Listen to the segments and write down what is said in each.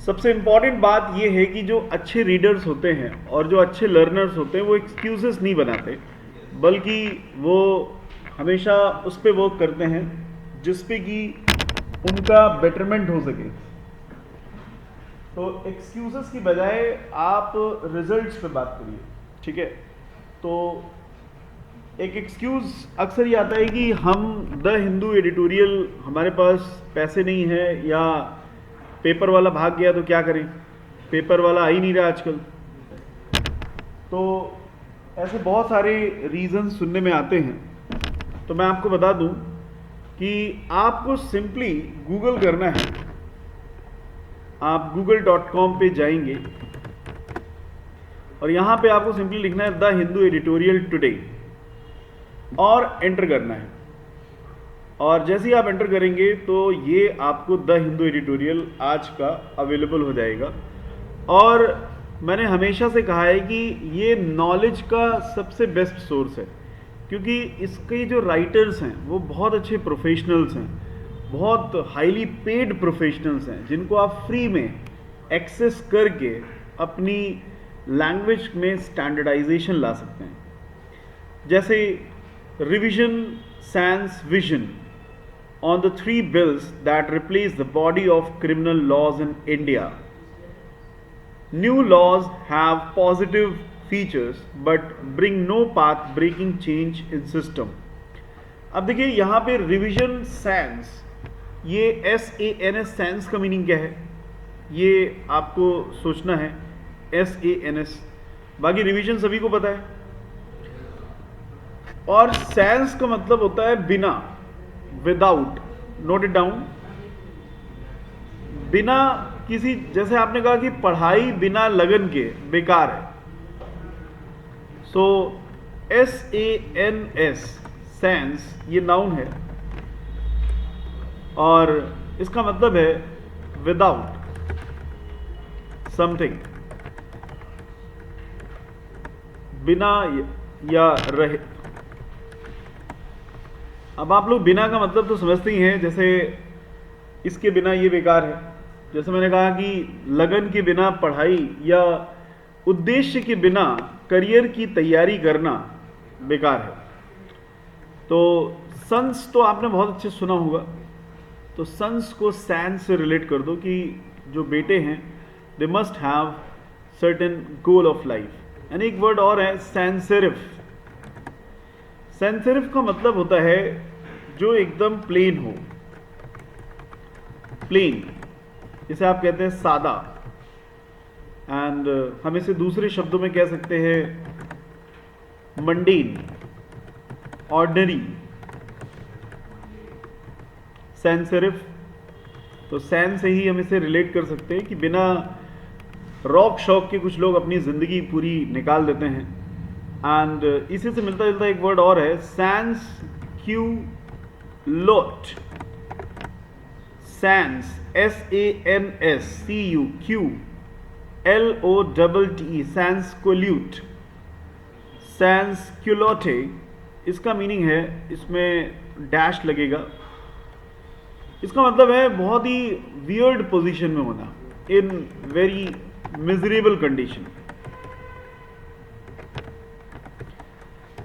सबसे इम्पॉर्टेंट बात ये है कि जो अच्छे रीडर्स होते हैं और जो अच्छे लर्नर्स होते हैं वो एक्सक्यूजेस नहीं बनाते, बल्कि वो हमेशा उस पर वर्क करते हैं जिस पे कि उनका बेटरमेंट हो सके। तो एक्सक्यूजेस की बजाय आप रिजल्ट्स पे बात करिए, ठीक है। तो एक एक्सक्यूज अक्सर ये आता है कि हम द हिंदू एडिटोरियल, हमारे पास पैसे नहीं है, या पेपर वाला भाग गया तो क्या करें, पेपर वाला आ ही नहीं रहा आजकल। तो ऐसे बहुत सारे रीज़न सुनने में आते हैं। तो मैं आपको बता दूं कि आपको सिंपली गूगल करना है। आप google.com पे जाएंगे और यहाँ पे आपको सिंपली लिखना है द हिंदू एडिटोरियल टुडे और एंटर करना है। और जैसे ही आप एंटर करेंगे तो ये आपको द हिंदू एडिटोरियल आज का अवेलेबल हो जाएगा। और मैंने हमेशा से कहा है कि ये नॉलेज का सबसे बेस्ट सोर्स है, क्योंकि इसके जो राइटर्स हैं वो बहुत अच्छे प्रोफेशनल्स हैं, बहुत हाईली पेड प्रोफेशनल्स हैं, जिनको आप फ्री में एक्सेस करके अपनी लैंग्वेज में स्टैंडर्डाइजेशन ला सकते हैं। जैसे revision sans vision on the 3 bills that replace the body of criminal laws in India. New laws have positive features but bring no path-breaking change in system. अब देखिए यहाँ पे रिविजन सैंस, ये SANS sense का meaning क्या है ये आपको सोचना है। SANS, बाकी रिविजन सभी को पता है। और सैंस का मतलब होता है बिना, विदाउट, नोट इट डाउन। बिना किसी, जैसे आपने कहा कि पढ़ाई बिना लगन के बेकार है, सो SANS सैंस ये नाउन है और इसका मतलब है विदाउट समथिंग, बिना या रहे। अब आप लोग बिना का मतलब तो समझते ही हैं, जैसे इसके बिना ये बेकार है। जैसे मैंने कहा कि लगन के बिना पढ़ाई या उद्देश्य के बिना करियर की तैयारी करना बेकार है। तो सन्स तो आपने बहुत अच्छे सुना होगा, तो सन्स को सैंस से रिलेट कर दो कि जो बेटे हैं they must have certain goal of life. यानी एक वर्ड और है सैंसेरिफ। सैंसेरिफ का मतलब होता है जो एकदम प्लेन हो, प्लेन, जिसे आप कहते हैं सादा। एंड हम इसे दूसरे शब्दों में कह सकते हैं मंडेन, ऑर्डिनरी। सैंसेरिफ, तो सैन से ही हम इसे रिलेट कर सकते हैं कि बिना रॉक शॉक के कुछ लोग अपनी जिंदगी पूरी निकाल देते हैं। एंड इसी से मिलता जुलता एक वर्ड और है sans culotte. Sans SANSCUQLOTTE, sans culotte, sans culotte. इसका मीनिंग है, इसमें डैश लगेगा, इसका मतलब है बहुत ही वियर्ड पोजीशन में होना, in very miserable condition,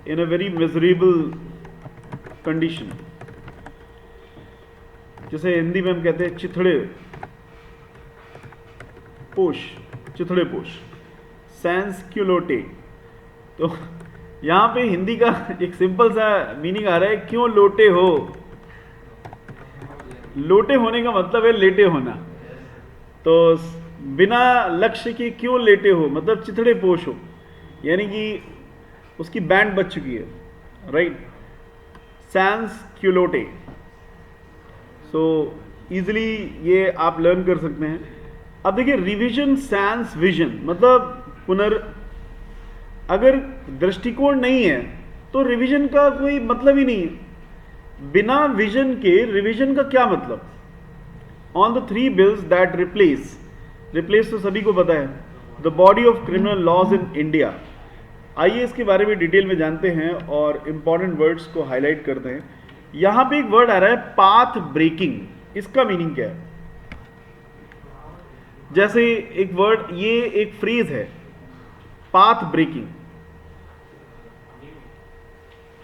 in a very miserable condition. जैसे हिंदी में हम कहते हैं चिथड़े पोश, चिथड़े पोश, सैंस क्यूलोटे। तो यहां पे हिंदी का एक सिंपल सा मीनिंग आ रहा है, क्यों लोटे हो। लोटे होने का मतलब है लेटे होना। तो बिना लक्ष्य के क्यों लेटे हो, मतलब चिथड़े पोश हो, यानी कि उसकी बैंड बच चुकी है, राइट। सैंस क्यूलोटे, सो इजिली ये आप लर्न कर सकते हैं। अब देखिए रिविजन सैंस विजन, मतलब अगर दृष्टिकोण नहीं है तो रिविजन का कोई मतलब ही नहीं है। बिना विजन के रिविजन का क्या मतलब। On the 3 bills that replace तो सभी को पता है, the body of criminal laws in India. आइए इसके बारे में डिटेल में जानते हैं और इंपॉर्टेंट वर्ड्स को हाईलाइट करते हैं। यहां पे एक वर्ड आ रहा है पाथ ब्रेकिंग, इसका मीनिंग क्या है। जैसे एक वर्ड, ये एक फ्रेज है, पाथ ब्रेकिंग।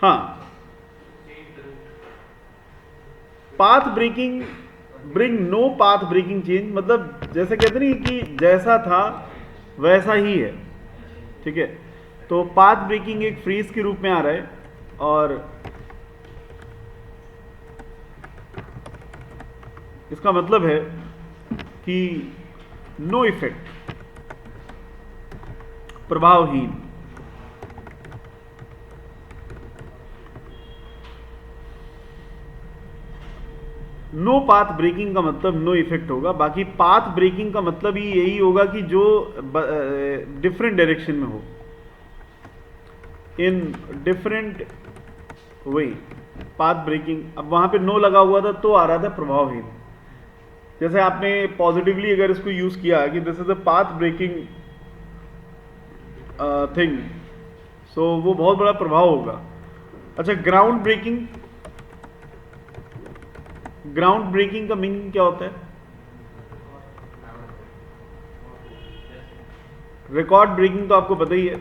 हाँ, path breaking, bring no path breaking change, मतलब जैसे कहते नहीं कि जैसा था वैसा ही है, ठीक है। तो पाथ ब्रेकिंग एक फ्रीज के रूप में आ रहा है, और इसका मतलब है कि नो इफेक्ट, प्रभावहीन। नो पाथ ब्रेकिंग का मतलब नो इफेक्ट होगा। बाकी पाथ ब्रेकिंग का मतलब ही यही होगा कि जो डिफरेंट डायरेक्शन में हो, in different way, path breaking. अब वहां पे नो लगा हुआ था तो आ रहा था प्रभावहीन। जैसे आपने पॉजिटिवली अगर इसको यूज किया कि this is a path breaking thing, so वो बहुत बड़ा प्रभाव होगा। अच्छा, ग्राउंड ब्रेकिंग, ग्राउंड ब्रेकिंग का मीनिंग क्या होता है? रिकॉर्ड ब्रेकिंग तो आपको पता ही है,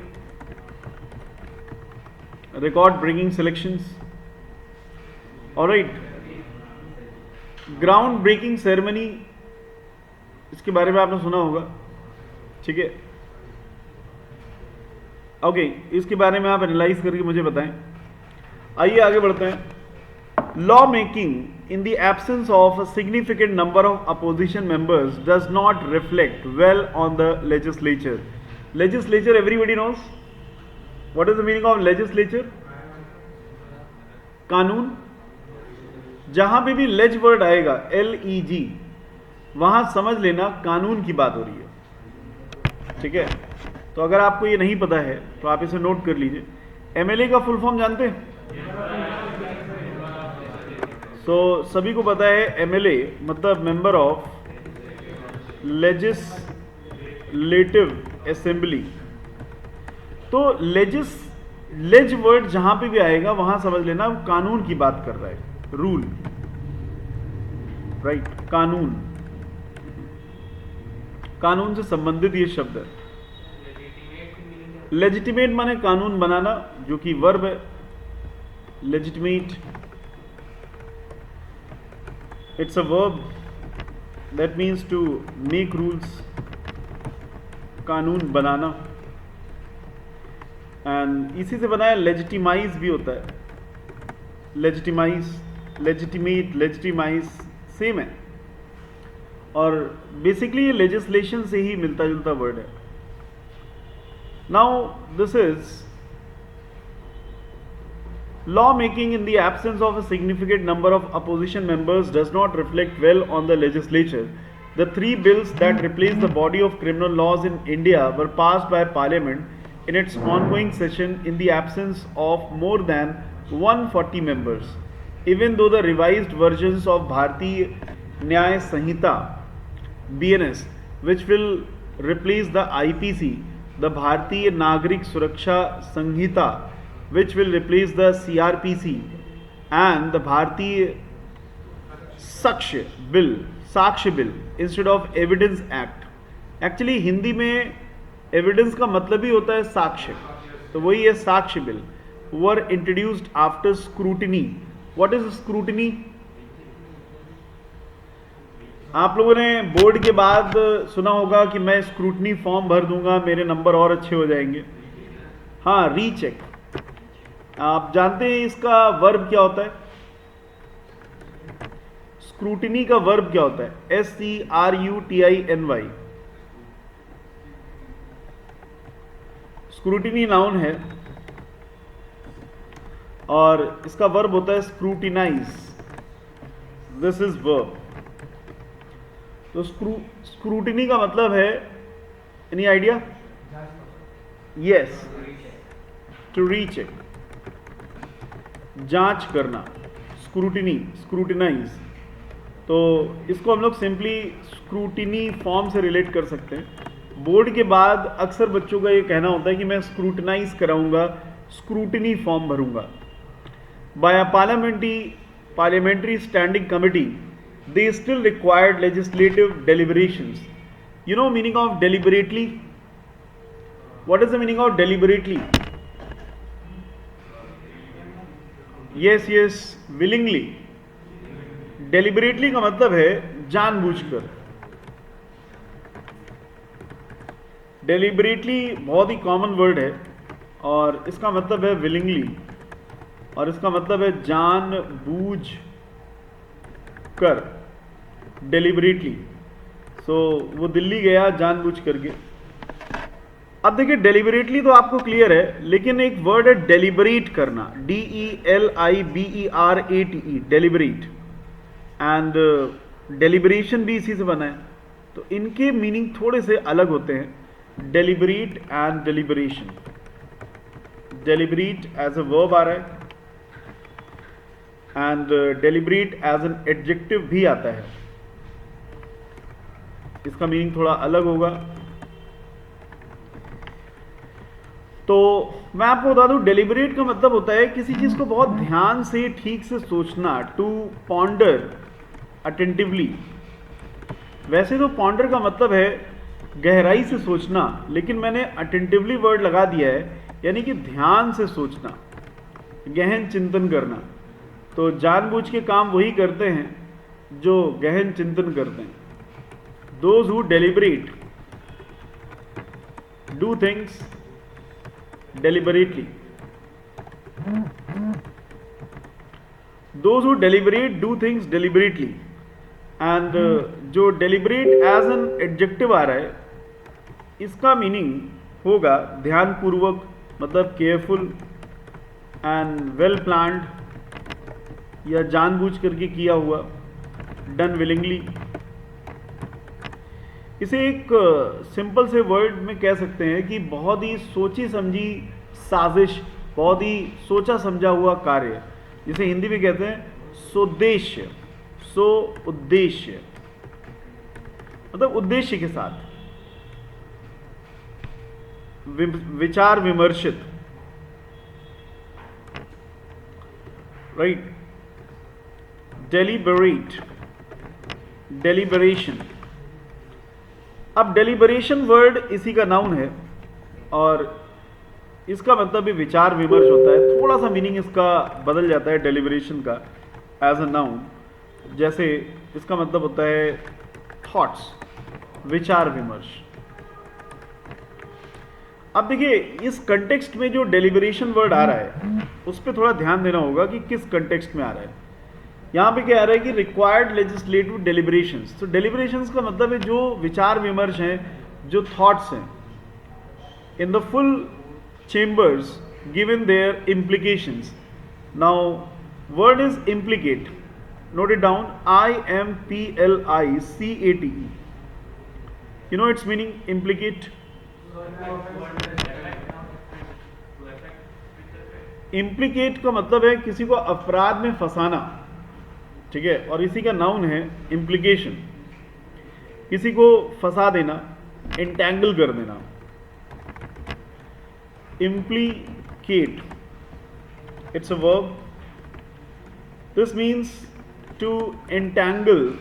record breaking selections, alright. Ground breaking ceremony, इसके बारे में आपने सुना होगा, ठीक है। ओके, इसके बारे में आप एनालाइज करके मुझे बताएं। आइए आगे बढ़ते हैं। Law making in the absence of a significant number of opposition members does not reflect well on the legislature. Legislature everybody knows what is the meaning of legislature? कानून। जहां पे भी लेज वर्ड आएगा, LEG, वहां समझ लेना कानून की बात हो रही है, ठीक है। तो अगर आपको ये नहीं पता है तो आप इसे नोट कर लीजिए। MLA का फुल फॉर्म जानते हैं? सभी को पता है MLA मतलब मेंबर ऑफ लेजिस्लेटिव असेंबली। तो लेज वर्ड जहां पे भी आएगा वहां समझ लेना कानून की बात कर रहा है, रूल, राइट। कानून, कानून से संबंधित ये शब्द है। लेजिटिमेट माने कानून बनाना, जो कि वर्ब है। Legitimate, it's a verb that means to make rules, कानून बनाना। एंड इसी से बनाया लेजिटिमाइज भी होता है। लेजिटिमाइज, लेजिटिमेट, लेजिटिमाइज सेम है, और बेसिकली ये लेजिस्लेशन से ही मिलता जुलता वर्ड है। Now this is law making in the absence of a significant number of opposition members does not reflect well on the legislature. The 3 bills that replaced the body of criminal laws in India were passed by Parliament in its ongoing session in the absence of more than 140 members. Even though the revised versions of Bharatiya Nyaya Sanhita (BNS), which will replace the IPC, the Bharatiya Nagrik Suraksha Sanhita, which will replace the CRPC, and the Bharatiya साक्ष्य bill instead of evidence act. Actually Hindi में evidence का मतलब ही होता है साक्ष्य, तो वही है साक्ष्य bill. Were introduced after scrutiny. What is scrutiny? आप लोगों ने बोर्ड के बाद सुना होगा कि मैं स्क्रूटनी फॉर्म भर दूंगा, मेरे नंबर और अच्छे हो जाएंगे। हाँ, रीचेक। आप जानते हैं इसका वर्ब क्या होता है? स्क्रूटिनी का वर्ब क्या होता है? SCRUTINY। स्क्रूटिनी नाउन है और इसका वर्ब होता है स्क्रूटिनाइज। This is verb. तो स्क्रूटिनी का मतलब है, any idea? Yes, to recheck, जांच करना। स्क्रूटिनी, स्क्रूटिनाइज, तो इसको हम लोग सिंपली स्क्रूटिनी फॉर्म से रिलेट कर सकते हैं। बोर्ड के बाद अक्सर बच्चों का ये कहना होता है कि मैं स्क्रूटिनाइज कराऊंगा, स्क्रूटिनी फॉर्म भरूंगा। By a parliamentary standing committee, they still required legislative deliberations You know meaning of deliberately? What is the meaning of deliberately? Yes, willingly. Deliberately का मतलब है जानबूझकर. Deliberately बहुत ही कॉमन वर्ड है और इसका मतलब है willingly और इसका मतलब है जानबूझ कर. Deliberately. So वो दिल्ली गया जानबूझ करके. अब देखिए डेलिबरेटली तो आपको क्लियर है, लेकिन एक वर्ड है डेलिबरेट करना, DELIBERATE, डेलिबरेट. एंड डेलिबरेशन भी इसी से बना है, तो इनके मीनिंग थोड़े से अलग होते हैं. Deliberate and deliberation. Deliberate as a verb आ रहा है and deliberate as an adjective भी आता है. इसका मीनिंग थोड़ा अलग होगा. तो मैं आपको बता दूं, डेलिबरेट का मतलब होता है किसी चीज को बहुत ध्यान से ठीक से सोचना, टू पॉन्डर अटेंटिवली. वैसे तो पॉन्डर का मतलब है गहराई से सोचना, लेकिन मैंने अटेंटिवली वर्ड लगा दिया है, यानी कि ध्यान से सोचना, गहन चिंतन करना. तो जानबूझ के काम वही करते हैं जो गहन चिंतन करते हैं. Those who deliberate do things deliberately. Those who deliberate do things deliberately. And जो deliberate as an adjective आ रहा है, इसका मीनिंग होगा ध्यानपूर्वक, मतलब केयरफुल एंड वेल प्लान्ड या जानबूझ करके किया हुआ, डन विलिंगली. इसे एक सिंपल से वर्ड में कह सकते हैं कि बहुत ही सोची समझी साजिश, बहुत ही सोचा समझा हुआ कार्य, जिसे हिंदी में कहते हैं सोद्देश्य. सो उद्देश्य मतलब उद्देश्य के साथ, विचार विमर्शित. राइट. Deliberate, deliberation. अब डेलिबरेशन वर्ड इसी का नाउन है और इसका मतलब भी विचार विमर्श होता है. थोड़ा सा मीनिंग इसका बदल जाता है डेलिबरेशन का एज अ नाउन. जैसे इसका मतलब होता है थॉट्स, विचार विमर्श. अब देखिए इस कंटेक्स्ट में जो डेलिबरेशन वर्ड आ रहा है उस पर थोड़ा ध्यान देना होगा कि किस कंटेक्स्ट में आ रहा है. यहाँ पे क्या आ रहा है कि रिक्वायर्ड लेजिस्लेटिव डेलिब्रेशंस. तो डेलिब्रेशंस का मतलब है जो विचार विमर्श हैं, जो थॉट्स हैं, in the full chambers given their implications. Now word is implicate. Note it down, IMPLICATE. You know its meaning implicate. Implicate का मतलब है किसी को अपराध में फंसाना, ठीक है, और इसी का नाउन है इम्प्लीकेशन. किसी को फंसा देना, एंटैंगल कर देना. Implicate, it's a verb. This means to entangle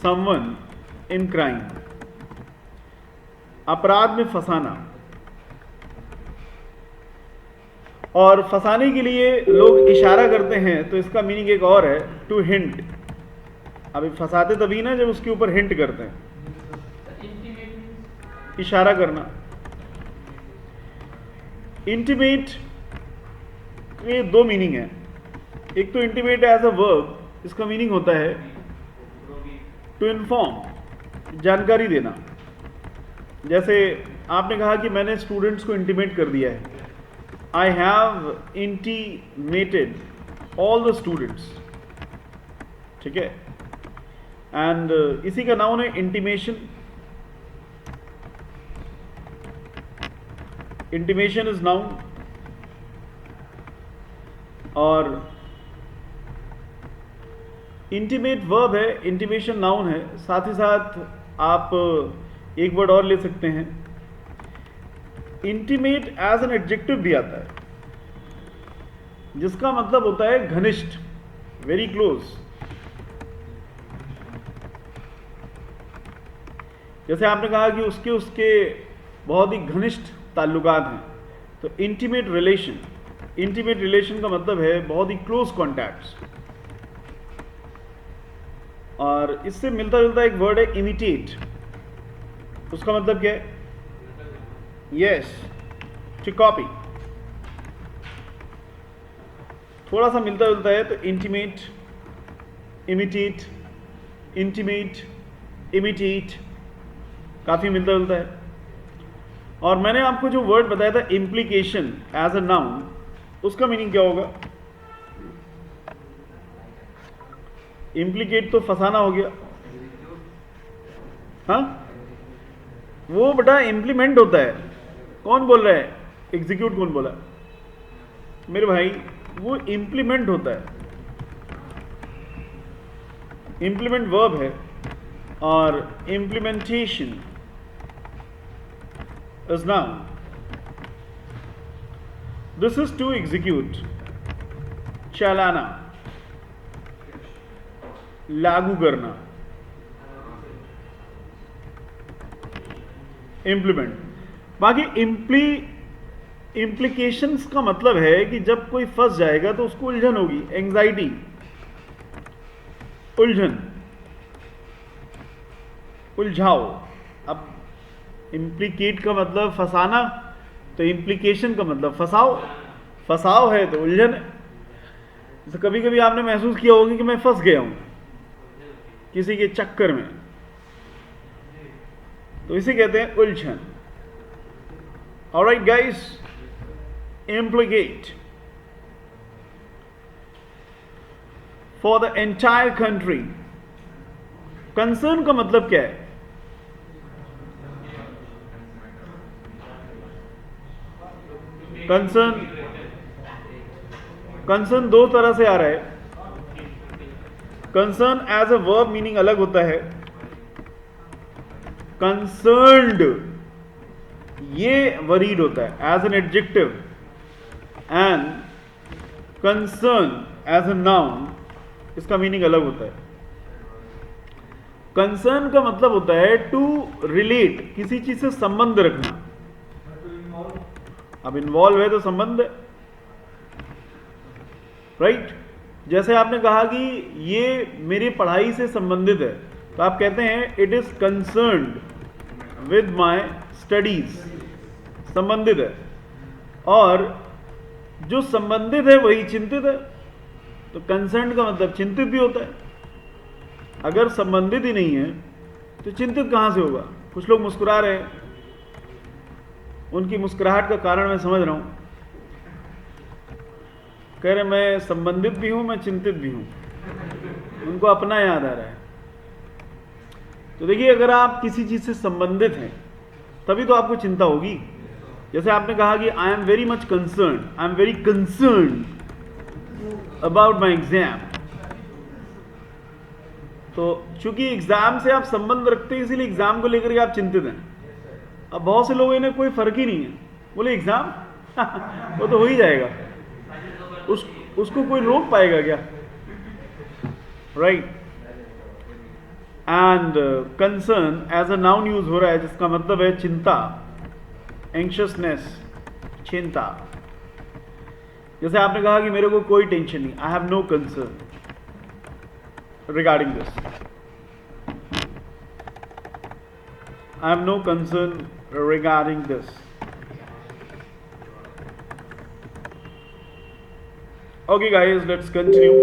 someone in crime. अपराध में फंसाना. और फंसाने के लिए लोग इशारा करते हैं, तो इसका मीनिंग एक और है, टू हिंट. अभी फंसाते तभी ना जब उसके ऊपर हिंट करते हैं, इशारा करना. इंटीमेट के दो मीनिंग है. एक तो इंटीमेट एज अ वर्ब, इसका मीनिंग होता है टू इन्फॉर्म, जानकारी देना. जैसे आपने कहा कि मैंने स्टूडेंट्स को इंटीमेट कर दिया है. I have intimated all the students. ठीक है. एंड इसी का नाउन है इंटीमेशन. Intimation is noun. और इंटीमेट वर्ब है, इंटीमेशन नाउन है. साथ ही साथ आप एक वर्ड और ले सकते हैं, इंटीमेट एज एन एडजेक्टिव भी आता है, जिसका मतलब होता है घनिष्ठ, वेरी क्लोज. जैसे आपने कहा कि उसके उसके बहुत ही घनिष्ठ ताल्लुकात हैं, तो इंटीमेट रिलेशन, इंटीमेट रिलेशन का मतलब है बहुत ही क्लोज कॉन्टैक्ट्स। और इससे मिलता जुलता एक वर्ड है इमिटेट, उसका मतलब क्या है? Yes, to copy. थोड़ा सा मिलता जुलता है, तो इंटीमेट, इमिटेट, इंटीमेट, इमिटेट, काफी मिलता जुलता है। और मैंने आपको जो वर्ड बताया था इम्प्लीकेशन एज अ नाउन, उसका मीनिंग क्या होगा? इम्प्लीकेट तो फंसाना हो गया, हाँ, वो बेटा इम्प्लीमेंट होता है। कौन बोल रहा है? एग्जीक्यूट कौन बोला? मेरे भाई, वो इम्प्लीमेंट होता है, इम्प्लीमेंट वर्ब है। और implementation is noun. This is to execute, चलाना, लागू करना, इम्प्लीमेंट। बाकी इम्प्लीकेशंस का मतलब है कि जब कोई फंस जाएगा तो उसको उलझन होगी, एंजाइटी, उलझन, उलझाओ। अब इम्प्लीकेट का मतलब फंसाना, तो इम्प्लीकेशन का मतलब फंसाओ, फंसाओ है तो उलझन है। तो कभी कभी आपने महसूस किया होगा कि मैं फंस गया हूं किसी के चक्कर में, तो इसे कहते हैं उलझन। Alright guys, implicate for the entire country। Concern का मतलब क्या है? कंसर्न, कंसर्न दो तरह से आ रहा है। Concern as a verb meaning अलग होता है, कंसर्न्ड ये वरीड होता है as an adjective, and concern as a noun, इसका मीनिंग अलग होता है। कंसर्न का मतलब होता है टू रिलेट, किसी चीज से संबंध रखना। अब इन्वॉल्व है तो संबंध है, राइट? जैसे आपने कहा कि ये मेरी पढ़ाई से संबंधित है, तो आप कहते हैं it is concerned with my studies, संबंधित है। और जो संबंधित है वही चिंतित है, तो कंसर्न का मतलब चिंतित भी होता है। अगर संबंधित ही नहीं है तो चिंतित कहां से होगा? कुछ लोग मुस्कुरा रहे हैं, उनकी मुस्कुराहट का कारण मैं समझ रहा हूं, कह रहे मैं संबंधित भी हूं, मैं चिंतित भी हूं, उनको अपना याद आ रहा है। तो देखिए, अगर आप किसी चीज से संबंधित हैं तभी तो आपको चिंता होगी। जैसे आपने कहा कि I am very much concern, I am very concern about my exam. तो चूंकि एग्जाम से आप संबंध रखते हैं, इसीलिए एग्जाम को लेकर के आप चिंतित हैं। अब बहुत से लोग, इन्हें कोई फर्क ही नहीं है, बोले एग्जाम वो तो हो ही जाएगा, उसको कोई रोक पाएगा क्या? Right. And concern as a noun use हो रहा है, जिसका मतलब है चिंता, एंक्शसनेस, चिंता। जैसे आपने कहा कि मेरे को कोई टेंशन नहीं, I have no concern regarding this, I have no concern regarding this. Okay guys, let's continue.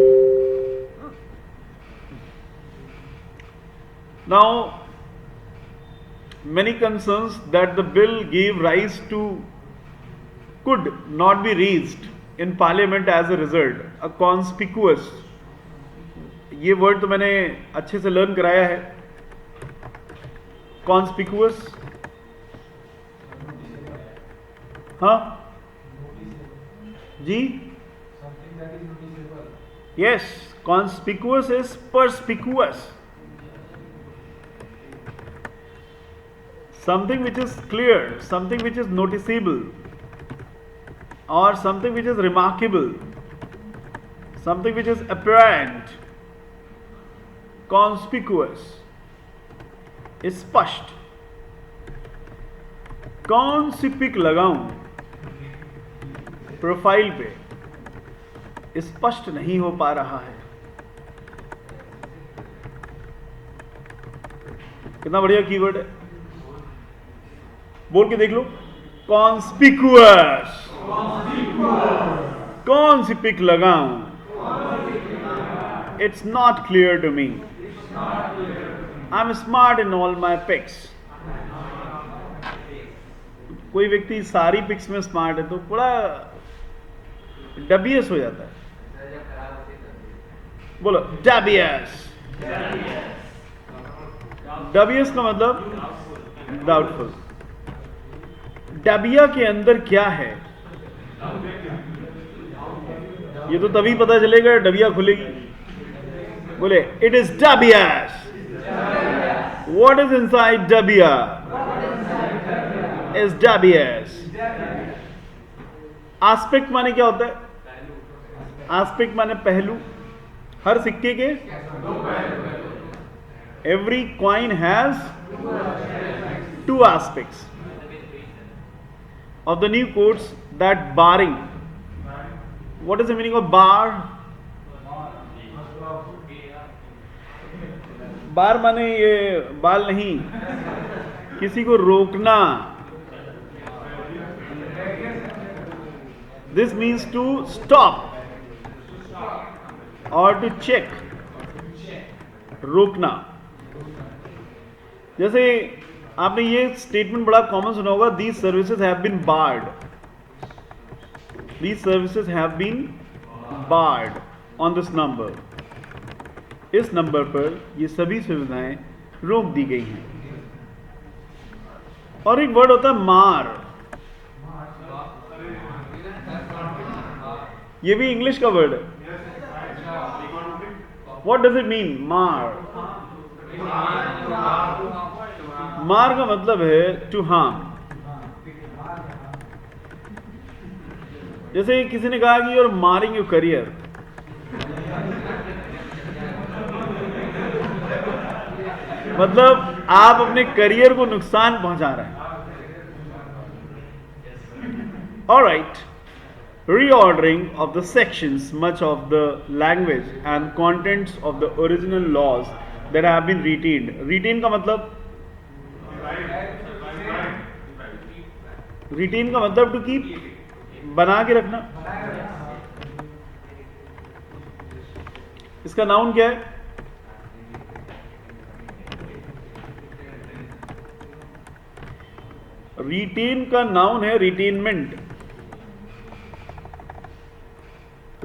Now, many concerns that the bill gave rise to could not be raised in parliament as a result. A conspicuous, ये word तो मैंने अच्छे से learn कराया है। Conspicuous, हाँ जी, yes, conspicuous is perspicuous, something which is clear, something which is noticeable, or something which is remarkable, something which is apparent, conspicuous, स्पष्ट, कौन सी पिक लगाऊं प्रोफाइल पे स्पष्ट नहीं हो पा रहा है। कितना बढ़िया कीवर्ड है, बोल के देख लो। कॉन्स्पिक्यूअस, कौन सी पिक लगाऊं, it's not clear to me, I am smart in all my pics. कोई व्यक्ति सारी पिक्स में स्मार्ट है तो थोड़ा डबियस हो जाता है। बोलो डबियस। डबियस का मतलब डाउटफुल। डबिया के अंदर क्या है ये तो तभी पता चलेगा डबिया खुलेगी। बोले it is dubious. What is inside डबिया? Is dubious. एस्पेक्ट माने क्या होता है? एस्पेक्ट माने पहलू। हर सिक्के के every coin has two aspects. Of the new quotes that barring, what is the meaning of bar? बार माने ये बाल नहीं, किसी को रोकना। This means to stop or to check, रोकना। जैसे आपने ये स्टेटमेंट बड़ा कॉमन सुना होगा, these services have been barred, these services have been barred on this number. इस नंबर पर ये सभी सुविधाएं रोक दी गई हैं। और एक वर्ड होता है मार, ये भी इंग्लिश का वर्ड है। व्हाट डज इट मीन मार? मार का मतलब है टू हार्म। जैसे किसी ने कहा कि you are Maring your career, मतलब आप अपने करियर को नुकसान पहुंचा रहे हैं। Alright, reordering of the sections, much of the language and contents of the original laws that have been retained. Retain का मतलब, रिटेन का मतलब टू कीप, बना के रखना। इसका नाउन क्या है? रिटेन का नाउन है रिटेनमेंट।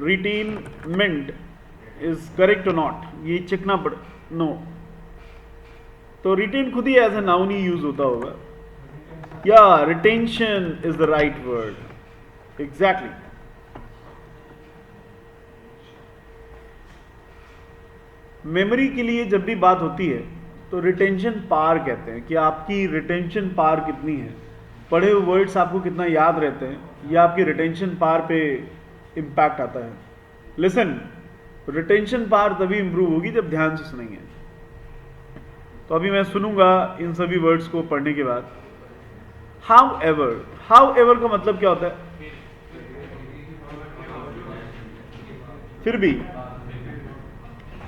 रिटेनमेंट इज करेक्ट और नॉट, ये चेकना पड़े। नो, तो रिटेन खुद ही एज ए नाउन ही यूज होता होगा। या retention is the right word, exactly. Memory के लिए जब भी बात होती है तो रिटेंशन पावर कहते हैं कि आपकी रिटेंशन पावर कितनी है, पढ़े हुए वर्ड्स आपको कितना याद रहते हैं, यह आपकी रिटेंशन पावर पे इम्पैक्ट आता है। लिसन, रिटेंशन पावर तभी इंप्रूव होगी जब ध्यान से सुनेंगे। तो अभी मैं सुनूंगा इन सभी वर्ड्स को पढ़ने के बाद। हाउएवर, हाउएवर का मतलब क्या होता है? फिर भी।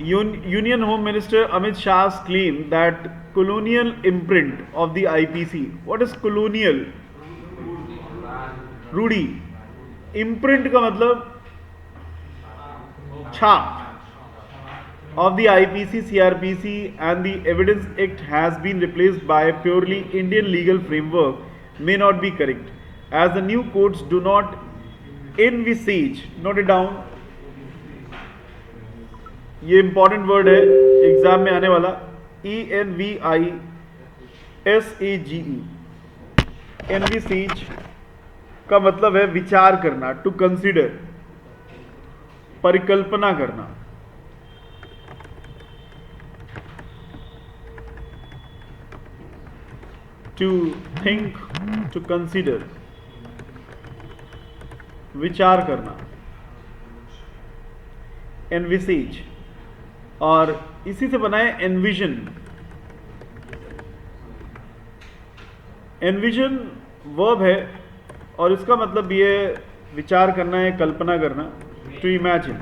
Union home minister Amit Shah claim that colonial imprint of the IPC. What is colonial? Rudy. imprint का मतलब छाप of the IPC, CRPC and the Evidence Act has been replaced by purely Indian legal framework may not be correct, as the new courts do not envisage, note it down, ये important word है exam में आने वाला, ENVISAGE, envisage का मतलब है विचार करना, टू कंसिडर, परिकल्पना करना। टू थिंक, टू कंसिडर, विचार करना, एनविसेज, और इसी से बना है एनविजन। एनविजन वर्ब है और इसका मतलब ये विचार करना है, कल्पना करना, टू इमेजिन।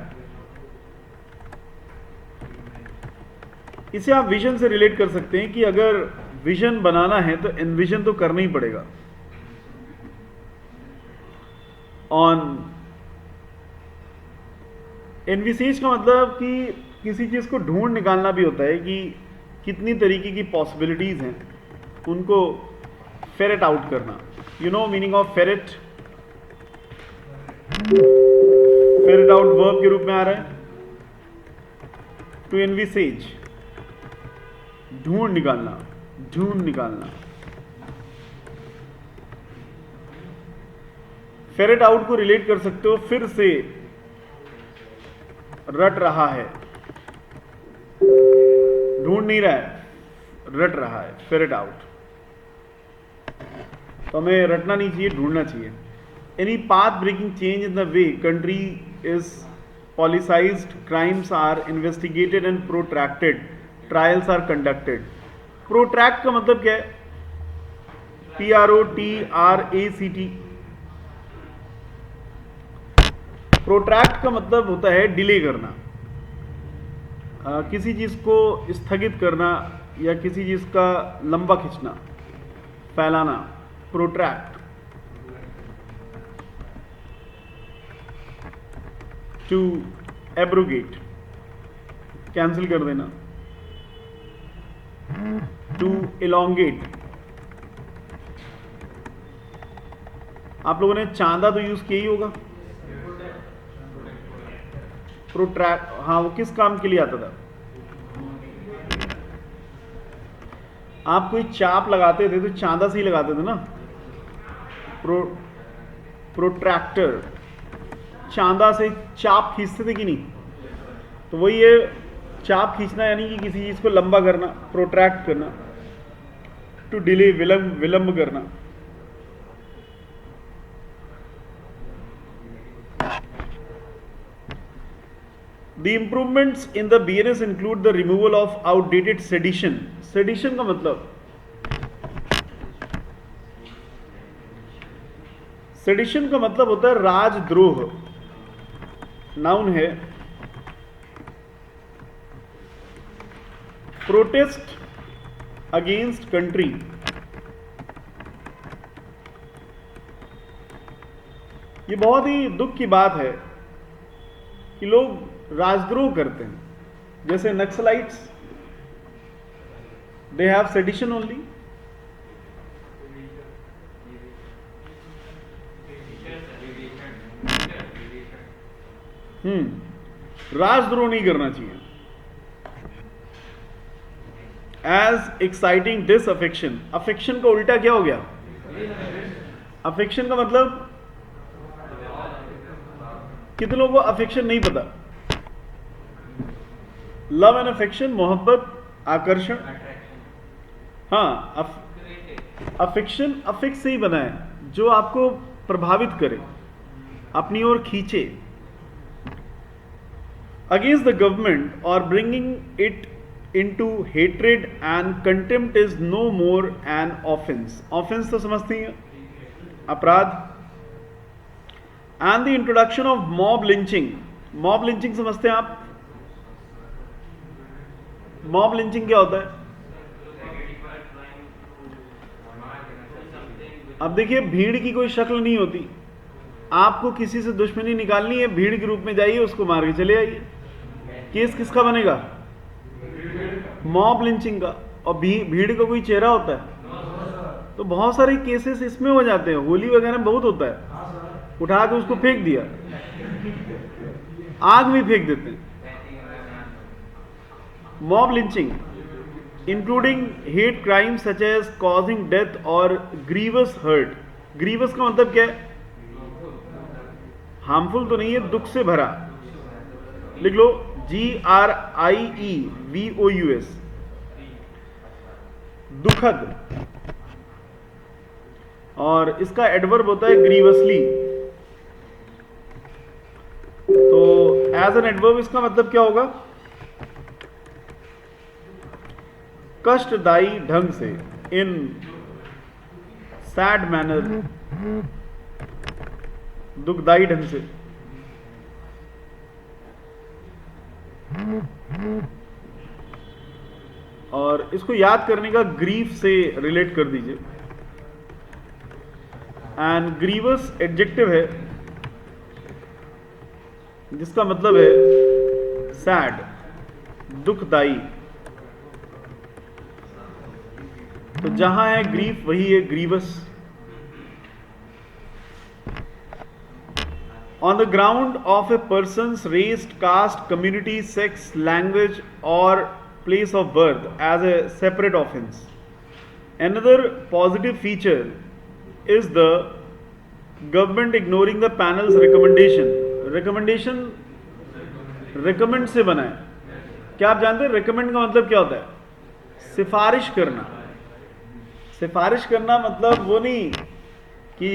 इसे आप विजन से रिलेट कर सकते हैं कि अगर विजन बनाना है तो एनविजन तो करना ही पड़ेगा। ऑन एनविसेज का मतलब कि किसी चीज को ढूंढ निकालना भी होता है कि कितनी तरीके की पॉसिबिलिटीज हैं, उनको फेरेट आउट करना। You know meaning of ferret? Ferret out verb के रूप में आ रहा है। टू एनविसेज, ढूंढ निकालना, ढूंढ निकालना। फेरेट आउट को रिलेट कर सकते हो फिर से रट रहा है, ढूंढ नहीं रहा है, रट रहा है, फेरेट आउट। तो हमें रटना नहीं चाहिए, ढूंढना चाहिए। Any path breaking change in the way country is policed, crimes are investigated and protracted, trials are conducted. Protract का मतलब क्या है? PROTRACT। प्रोट्रैक्ट का मतलब होता है डिले करना, किसी चीज को स्थगित करना या किसी चीज का लंबा खींचना, फैलाना, प्रोट्रैक्ट। टू एब्रोगेट, कैंसिल कर देना। टू इलोंगेट, आप लोगों ने चांदा तो यूज किया ही होगा। प्रोट्रैक्ट, हाँ, वो किस काम के लिए आता था? आप कोई चाप लगाते थे तो चांदा से ही लगाते थे ना। प्रोट्रैक्टर, चांदा से चाप खींचते थे कि नहीं? तो वही है, चाप खींचना यानी कि किसी चीज को लंबा करना, प्रोट्रैक्ट करना। टू डिले, विलंब करना। The improvements in the BNS include the removal of outdated sedition। Sedition का मतलब, सेडिशन का मतलब होता है राजद्रोह, नाउन है। प्रोटेस्ट अगेंस्ट कंट्री, ये बहुत ही दुख की बात है कि लोग राजद्रोह करते हैं। जैसे Naxalites, they have sedition only. राजद्रोह नहीं करना चाहिए। एज एक्साइटिंग डिसअफेक्शन, अफेक्शन का उल्टा क्या हो गया? अफेक्शन का मतलब, कितने लोगों को अफेक्शन नहीं पता? लव एंड अफेक्शन, मोहब्बत, आकर्षण। हाँ, अफेक्शन अफेक्ट से ही बना है, जो आपको प्रभावित करे, अपनी ओर खींचे। अगेंस्ट द गवर्नमेंट और bringing it into hatred and contempt is no more an offence. Offence तो समझते हैं, अपराध। And the introduction of mob lynching, mob lynching समझते हैं आप? मॉब लिंचिंग क्या होता है? अब देखिए, भीड़ की कोई शक्ल नहीं होती, आपको किसी से दुश्मनी निकालनी है, भीड़ के रूप में जाइए, उसको मार के चले आइए। केस किसका बनेगा? मॉब लिंचिंग का। और भीड़ का कोई चेहरा होता है? तो बहुत सारे केसेस इसमें हो जाते हैं, होली वगैरह में बहुत होता है। उठा के उसको फेंक दिया, आग में फेंक देते हैं। Mob lynching including hate crime such as causing death और ग्रीवस हर्ट। ग्रीवस का मतलब क्या है? हार्मफुल तो नहीं है, दुख से भरा। लिख लो, GRIEVOUS, दुखद। और इसका एडवर्ब होता है ग्रीवसली। तो एज एन एडवर्ब इसका मतलब क्या होगा? कष्टदायी ढंग से, इन सैड मैनर, दुखदाई ढंग से। और इसको याद करने का ग्रीफ से रिलेट कर दीजिए। एंड ग्रीवस एडजेक्टिव है जिसका मतलब है सैड, दुखदाई। तो जहां है ग्रीफ वही है grievous. On the ground of a person's race, caste, community, sex, language, or place of birth as a separate offense. Another positive feature is the government ignoring the panel's recommendation. Recommendation recommend से बना है। क्या आप जानते हैं recommend का मतलब क्या होता है? सिफारिश करना। सिफारिश करना मतलब वो नहीं कि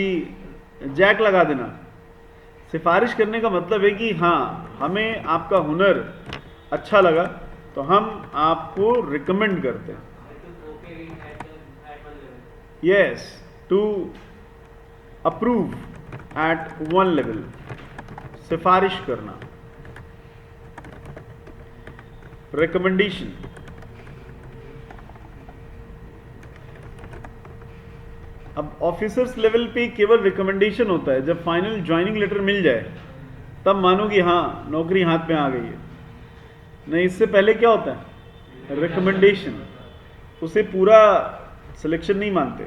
जैक लगा देना। सिफारिश करने का मतलब है कि हाँ, हमें आपका हुनर अच्छा लगा तो हम आपको रिकमेंड करते हैं। Yes, to approve at one level, सिफारिश करना, रिकमेंडेशन। अब ऑफिसर्स लेवल पे केवल रिकमेंडेशन होता है। जब फाइनल ज्वाइनिंग लेटर मिल जाए तब मानो कि हाँ, नौकरी हाथ में आ गई है। नहीं, इससे पहले क्या होता है? रिकमेंडेशन। उसे पूरा सिलेक्शन नहीं मानते।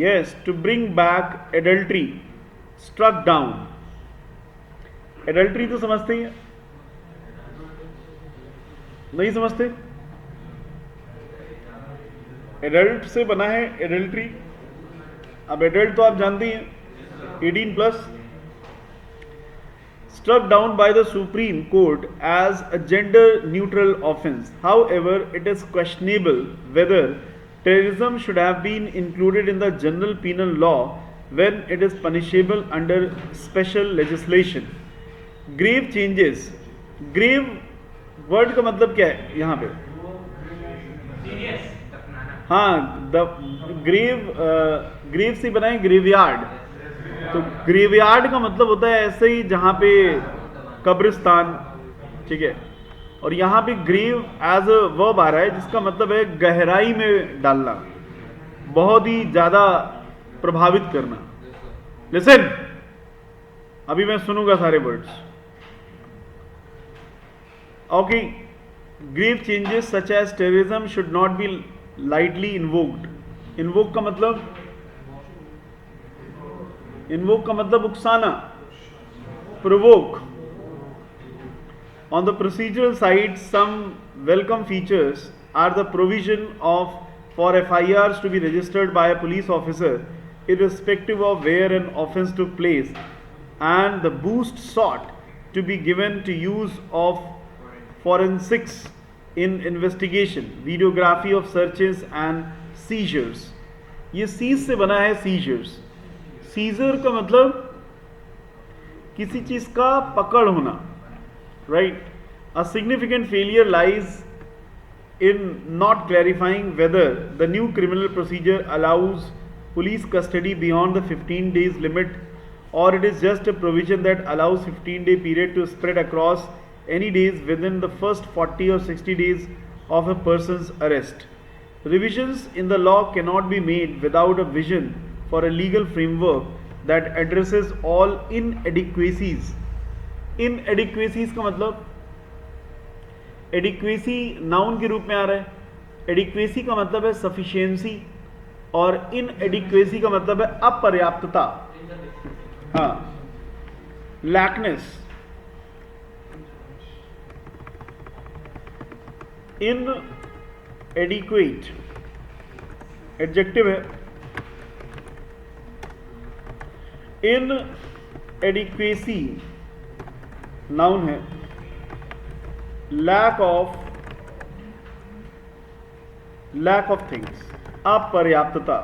Yes, to bring back adultery struck down. Adultery तो समझते ही हैं? नहीं समझते? एडल्ट से बना है एडल्ट्री। अब एडल्ट तो आप जानते ही हैं, 18+। struck down by the Supreme Court as a gender neutral offense. However, it is questionable whether terrorism should have been included in the general penal law when it is punishable under special legislation. Grave changes. Grave word का मतलब क्या है यहाँ पे? हाँ, the grave से बना है ग्रेवयार्ड। तो ग्रेवयार्ड का मतलब होता है ऐसे ही जहाँ पे कब्रिस्तान, ठीक है। और यहाँ पे ग्रेव एज अ वर्ब आ रहा है जिसका मतलब है गहराई में डालना, बहुत ही ज्यादा प्रभावित करना। लिसन, अभी मैं सुनूंगा सारे words. Okay, grave changes such as terrorism should not be lightly invoked. Invoke का मतलब उकसाना, provoke. On the procedural side, some welcome features are the provision of for FIRs to be registered by a police officer irrespective of where an offence took place, and the boost sought to be given to use of forensics in investigation, videography of searches and seizures. ये seize से बना है seizures. Scissor का मतलब किसी चीज का पकड़ होना, right? A significant failure lies in not clarifying whether the new criminal procedure allows police custody beyond the 15 days limit, or it is just a provision that allows 15-day period to spread across any days within the first 40 or 60 days of a person's arrest. Revisions in the law cannot be made without a vision for a legal framework that addresses all inadequacies. Inadequacies का मतलब, adequacy noun के रूप में आ रहा है। adequacy का मतलब है sufficiency और inadequacy का मतलब है अपर्याप्तता, हाँ, lackness. inadequate एडजेक्टिव है। inadequacy नाउन है। lack of things, अपर्याप्तता।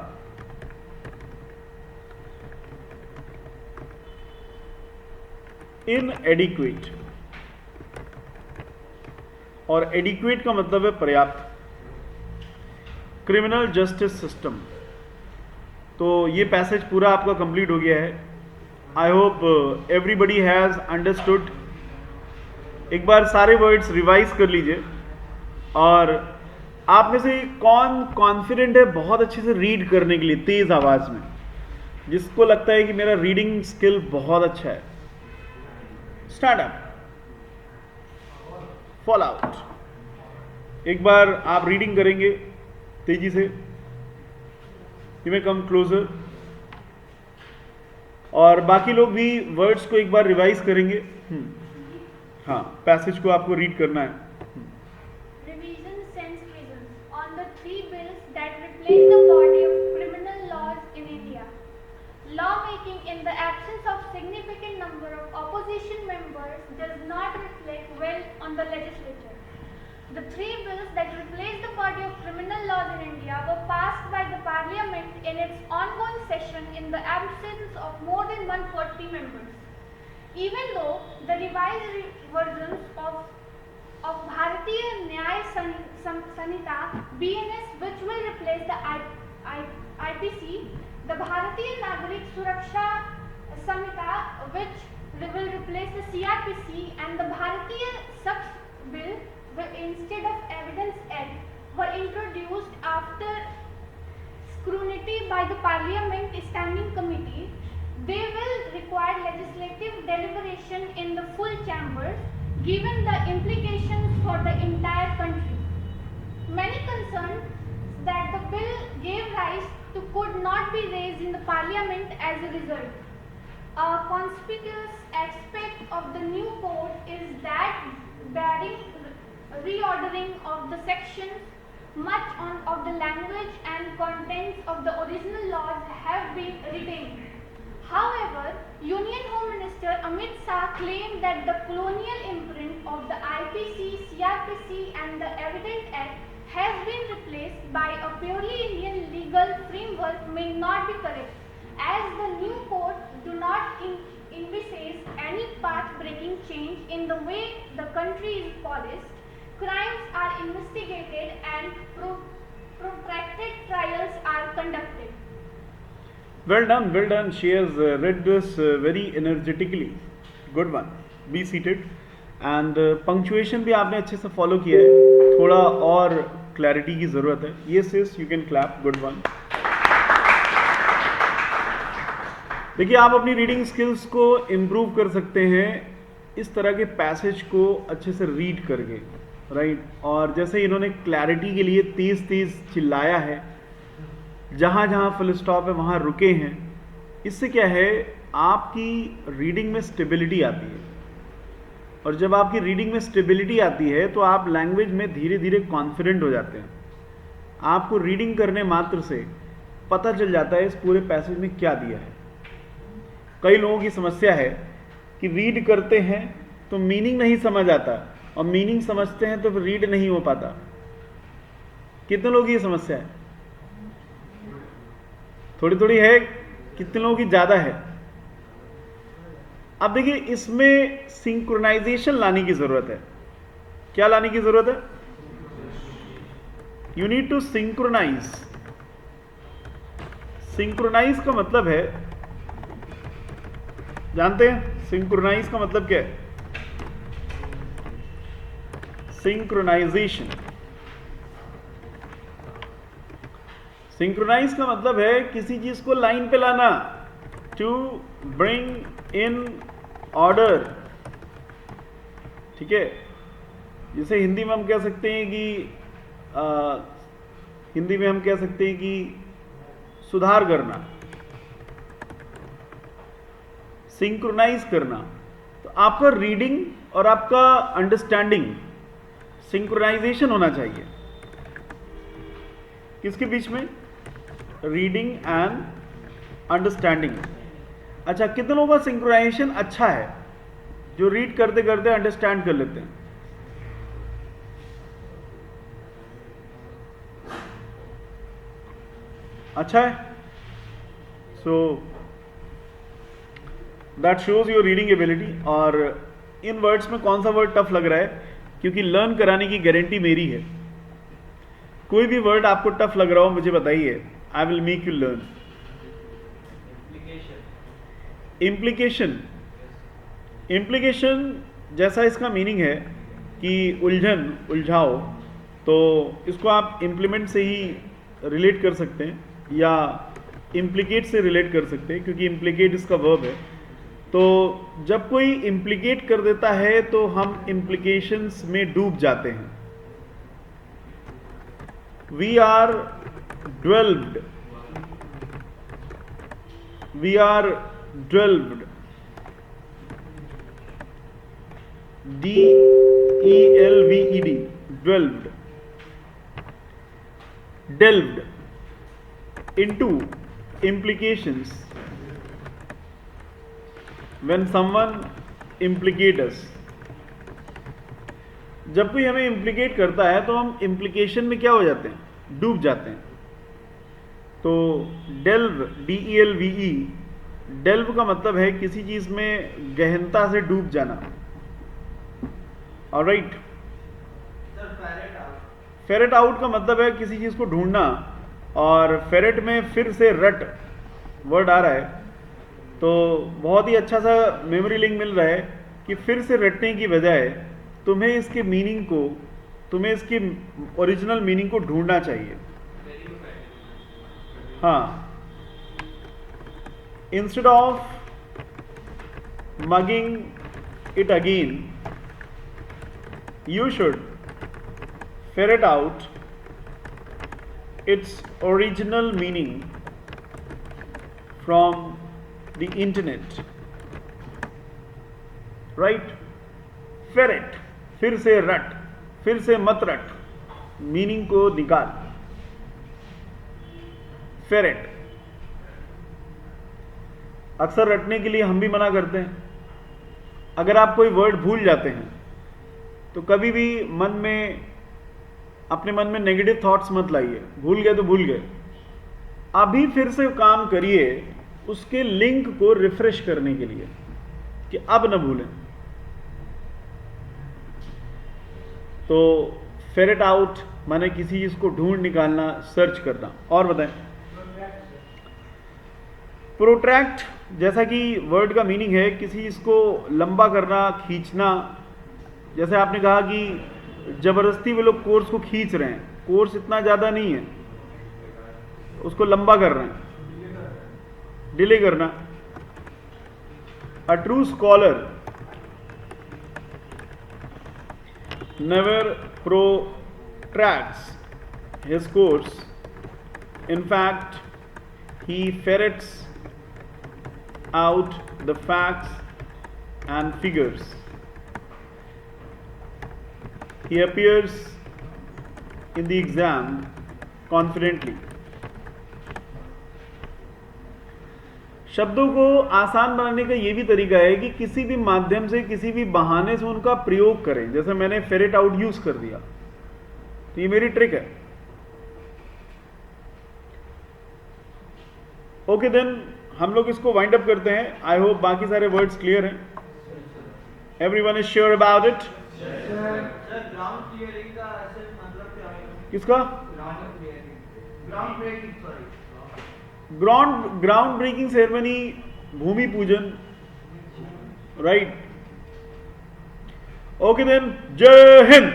inadequate और एडिक्वेट का मतलब है पर्याप्त। क्रिमिनल जस्टिस सिस्टम, तो ये पैसेज पूरा आपका कंप्लीट हो गया है। I hope everybody has understood. एक बार सारे वर्ड्स रिवाइज कर लीजिए। और आप में से कौन कॉन्फिडेंट है बहुत अच्छे से रीड करने के लिए तेज आवाज में, जिसको लगता है कि मेरा रीडिंग स्किल बहुत अच्छा है? Start up, fall out. एक बार आप रीडिंग करेंगे तेजी से, यू मे कम क्लोजर। और बाकी लोग भी वर्ड्स को एक बार रिवाइज करेंगे। हाँ, पैसेज को आपको रीड करना है। Revision sends prisons on the three bills that replace the body of criminal laws in India. Lawmaking in the absence of significant number of opposition members does not reflect well on the legislature. The three bills that replace the body of criminal laws in India were passed by the Parliament in its ongoing session in the absence of more than 140 members. Even though the revised versions of Bharatiya Nyaya Sanhita (BNS), which will replace the IPC, the Bharatiya Nagarik Suraksha Samhita, which will replace the CRPC, and the Bharatiya Saksh Bill instead of Evidence Act, were introduced after scrutiny by the Parliament Standing Committee. They will require legislative deliberation in the full chambers, given the implications for the entire country. Many concerns that the bill gave rise to could not be raised in the Parliament as a result. A conspicuous aspect of the new code is that barring reordering of the sections, much of the language and contents of the original laws have been retained. However, Union Home Minister Amit Shah claimed that the colonial imprint of the IPC, CRPC and the Evidence Act has been replaced by a purely Indian legal framework may not be correct, as the new code do not envisage any path-breaking change in the way the country is policed. Crimes are investigated and protracted trials are conducted. Well done, well done. She has read this very energetically. Good one. Be seated. And punctuation भी आपने अच्छे से follow किया है। थोड़ा और clarity की ज़रूरत है। Yes, yes, you can clap. Good one. देखिए, आप अपनी रीडिंग स्किल्स को इम्प्रूव कर सकते हैं इस तरह के पैसेज को अच्छे से रीड करके, राइट। और जैसे इन्होंने क्लैरिटी के लिए तेज तेज चिल्लाया है, जहाँ जहाँ फुल स्टॉप है वहाँ रुके हैं, इससे क्या है, आपकी रीडिंग में स्टेबिलिटी आती है। और जब आपकी रीडिंग में स्टेबिलिटी आती है तो आप लैंग्वेज में धीरे धीरे कॉन्फिडेंट हो जाते हैं। आपको रीडिंग करने मात्र से पता चल जाता है इस पूरे पैसेज में क्या दिया है। कई लोगों की समस्या है कि रीड करते हैं तो मीनिंग नहीं समझ आता, और मीनिंग समझते हैं तो फिर रीड नहीं हो पाता। कितने लोगों की ये समस्या है? थोड़ी थोड़ी है, कितने लोगों की ज़्यादा है? अब देखिए, इसमें सिंक्रोनाइजेशन लाने की ज़रूरत है। क्या लाने की ज़रूरत है? You need to synchronise. Synchronise का मतलब है, जानते हैं सिंक्रोनाइज का मतलब क्या है? सिंक्रोनाइजेशन, सिंक्रोनाइज का मतलब है किसी चीज को लाइन पे लाना, टू ब्रिंग इन ऑर्डर। ठीक है, जैसे हिंदी में हम कह सकते हैं कि हिंदी में हम कह सकते हैं कि सुधार करना, सिंक्रोनाइज करना। तो आपका रीडिंग और आपका अंडरस्टैंडिंग सिंक्रोनाइजेशन होना चाहिए। किसके बीच में? Reading and understanding. अच्छा, कितने लोगों का सिंक्रोनाइजेशन अच्छा है, जो रीड करते करते अंडरस्टैंड कर लेते हैं? अच्छा है। So that shows your reading ability. और इन वर्ड्स में कौन सा वर्ड टफ लग रहा है? क्योंकि लर्न कराने की गारंटी मेरी है। कोई भी वर्ड आपको टफ लग रहा हो मुझे बताइए, I will make you learn. Implication, implication जैसा इसका मीनिंग है कि उलझन, उलझाओ, तो इसको आप इम्प्लीमेंट से ही रिलेट कर सकते हैं या इम्प्लीकेट से रिलेट कर सकते हैं, क्योंकि इम्प्लीकेट इसका वर्ब है। तो जब कोई इम्प्लीकेट कर देता है तो हम इम्प्लीकेशंस में डूब जाते हैं। We are delved, we are delved, DELVED, dwelled, delved into implications when someone implicate us। जब कोई हमें इम्प्लीकेट करता है तो हम इम्प्लीकेशन में क्या हो जाते हैं, डूब जाते हैं। तो डेल्व, DELVE, डेल्व का मतलब है किसी चीज में गहनता से डूब जाना। ऑलराइट, फेरेट आउट का मतलब है किसी चीज को ढूंढना, और फेरेट में फिर से रट वर्ड आ रहा है, तो बहुत ही अच्छा सा मेमोरी लिंक मिल रहा है कि फिर से रटने की बजाय तुम्हें इसके मीनिंग को, तुम्हें इसकी ओरिजिनल मीनिंग को ढूंढना चाहिए। हाँ, instead of mugging it again, you should ferret out its original meaning from the internet, right? ferret, फिर से रट, फिर से मत रट, मीनिंग को निकाल। फेरेट, अक्सर रटने के लिए हम भी मना करते हैं। अगर आप कोई वर्ड भूल जाते हैं तो कभी भी मन में, अपने मन में नेगेटिव थॉट्स मत लाइए। भूल गए तो भूल गए, अभी फिर से काम करिए उसके लिंक को रिफ्रेश करने के लिए कि अब न भूलें। तो फेरेट आउट माने किसी चीज को ढूंढ निकालना, सर्च करना। और बताएं, प्रोट्रैक्ट जैसा कि वर्ड का मीनिंग है किसी चीज को लंबा करना, खींचना। जैसे आपने कहा कि जबरदस्ती वे लोग कोर्स को खींच रहे हैं, कोर्स इतना ज्यादा नहीं है, उसको लंबा कर रहे हैं, डिले करना। A true scholar never protracts his course. In fact, he ferrets out the facts and figures. He appears in the exam confidently. शब्दों को आसान बनाने का यह भी तरीका है कि किसी भी माध्यम से, किसी भी बहाने से उनका प्रयोग करें। जैसे मैंने फेरेट आउट यूज कर दिया, तो ये मेरी ट्रिक है। ओके देन, हम लोग इसको वाइंड अप करते हैं। आई होप बाकी सारे वर्ड्स क्लियर हैं। Everyone is sure about it? किसका? ग्राउंड ब्रेकिंग सेरेमनी, भूमि पूजन, राइट? ओके देन, जय हिंद।